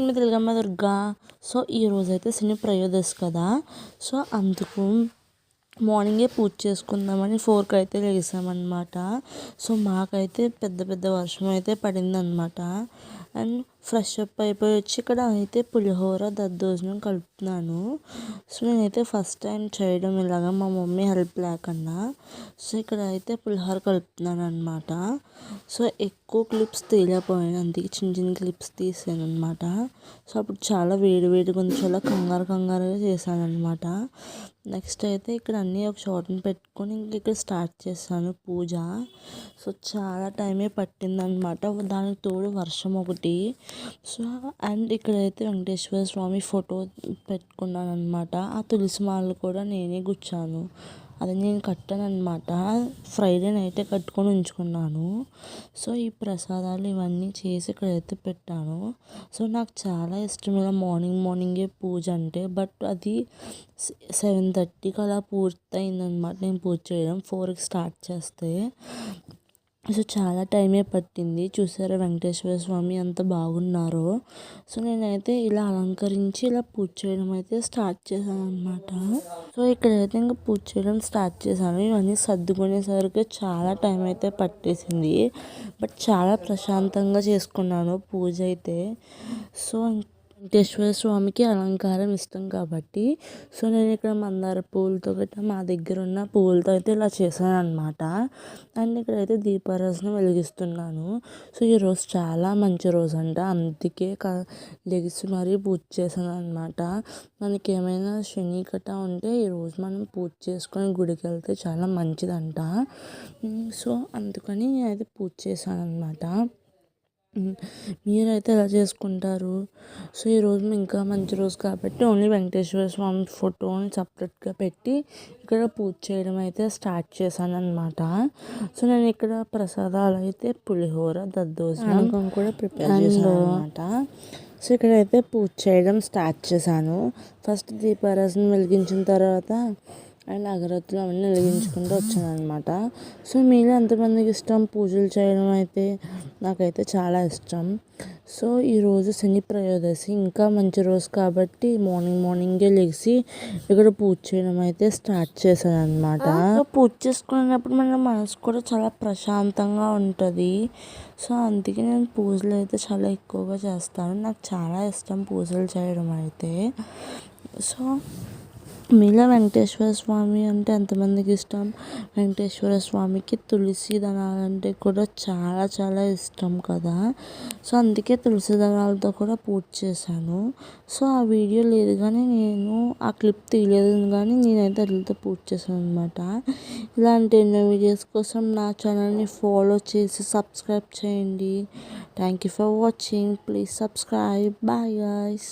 ఎనిమిది దుర్గమ్మ దుర్గా. సో ఈరోజైతే శని త్రయోదశి కదా. సో అందుకు మార్నింగే పూజ చేసుకుందామని 4కి అయితే లేసామన్నమాట. సో మాకైతే పెద్ద పెద్ద వర్షం అయితే పడిందనమాట. అండ్ ఫ్రెష్ అప్ అయిపోయి వచ్చి ఇక్కడ అయితే పులిహోర దద్దోజనం కలుపుతున్నాను. సో నేనైతే ఫస్ట్ టైం చేయడం ఇలాగా, మా మమ్మీ హెల్ప్ లేకుండా. సో ఇక్కడ అయితే పులిహోర కలుపుతున్నాను అనమాట. సో ఎక్కువ క్లిప్స్ తీయలేకపోయాను, అందుకే చిన్న చిన్న క్లిప్స్ తీసాను అనమాట. సో అప్పుడు చాలా వేడిగా ఉంది, చాలా కంగారుగా చేశాను అనమాట. నెక్స్ట్ అయితే ఇక్కడ అన్నీ ఒక చోటన పెట్టుకొని ఇక్కడ స్టార్ట్ చేశాను పూజ. సో చాలా టైమే పట్టిందనమాట, దానికి తోడు వర్షం ఒకటి. సో అండ్ ఇక్కడైతే వెంకటేశ్వర స్వామి ఫోటో పెట్టుకున్నాను అనమాట. ఆ తులసి మాలలు కూడా నేనే గుచ్చాను, అది నేను కట్టాను అనమాట. ఫ్రైడే నైటే కట్టుకొని ఉంచుకున్నాను. సో ఈ ప్రసాదాలు ఇవన్నీ చేసి ఇక్కడైతే పెట్టాను. సో నాకు చాలా ఇష్టం ఇలా మార్నింగే పూజ అంటే. బట్ అది 7:30కి అలా పూర్తయిందనమాట నేను పూజ చేయడం, 4కి స్టార్ట్ చేస్తే. సో చాలా టైమే పట్టింది. చూసారా వెంకటేశ్వర స్వామి ఎంత బాగున్నారో. సో నేనైతే ఇలా అలంకరించి ఇలా పూజ చేయడం అయితే స్టార్ట్ చేశాను అనమాట. సో ఇక్కడైతే ఇంకా పూజ చేయడం స్టార్ట్ చేశాను. ఇవన్నీ సర్దుకునేసరికి చాలా టైం అయితే పట్టేసింది. బట్ చాలా ప్రశాంతంగా చేసుకున్నాను పూజ అయితే. సో వెంకటేశ్వర స్వామికి అలంకారం ఇష్టం కాబట్టి సో నేను ఇక్కడ మందార పువ్వులతో గట్రా మా దగ్గర ఉన్న పువ్వులతో అయితే ఇలా చేశాను అనమాట. అండ్ ఇక్కడైతే దీపారాధన వెలిగిస్తున్నాను. సో ఈరోజు చాలా మంచి రోజు అంట, అందుకే లెగిసి మరీ పూజ చేశాను అనమాట. మనకి ఏమైనా శని గట్ట ఉంటే ఈరోజు మనం పూజ చేసుకొని గుడికి వెళ్తే చాలా మంచిదంట. సో అందుకని నేనైతే పూజ చేశాను అనమాట. మీరైతే ఎలా చేసుకుంటారు? సో ఈరోజు ఇంకా మంచి రోజు కాబట్టి ఓన్లీ వెంకటేశ్వర స్వామి ఫోటోని సపరేట్గా పెట్టి ఇక్కడ పూజ చేయడం అయితే స్టార్ట్ చేశాను అనమాట. సో నేను ఇక్కడ ప్రసాదాలు అయితే పులిహోర దద్దోజనం కూడా ప్రిపేర్ చేశాను అనమాట. సో ఇక్కడైతే పూజ చేయడం స్టార్ట్ చేశాను. ఫస్ట్ దీపారాధన వెలిగించిన తర్వాత అండ్ అగరత్తులు అవన్నీ వెలిగించుకుంటూ వచ్చాను అనమాట. సో మీలో ఎంతమందికి ఇష్టం పూజలు చేయడం? అయితే నాకైతే చాలా ఇష్టం. సో ఈరోజు శని త్రయోదశి, ఇంకా మంచి రోజు కాబట్టి మార్నింగే లెగిసి ఇక్కడ పూజ చేయడం అయితే స్టార్ట్ చేశాను అనమాట. పూజ చేసుకున్నప్పుడు మన మనసు కూడా చాలా ప్రశాంతంగా ఉంటుంది. సో అందుకే నేను పూజలు అయితే చాలా ఎక్కువగా చేస్తాను, నాకు చాలా ఇష్టం పూజలు చేయడం అయితే. సో మీలో వెంకటేశ్వర స్వామి అంటే ఎంతమందికి ఇష్టం? వెంకటేశ్వర స్వామికి తులసి దళాలంటే కూడా చాలా ఇష్టం కదా. సో అందుకే తులసి దళాలతో కూడా పూజ చేశాను. సో ఆ వీడియో లేదు కానీ నేను ఆ క్లిప్ తీయలేదు కానీ నేనైతే అట్లతో పూజ చేశాను అనమాట. ఇలాంటి ఎన్నో వీడియోస్ కోసం నా ఛానల్ని ఫాలో చేసి సబ్స్క్రైబ్ చేయండి. Thank you for watching. Please subscribe. Bye guys.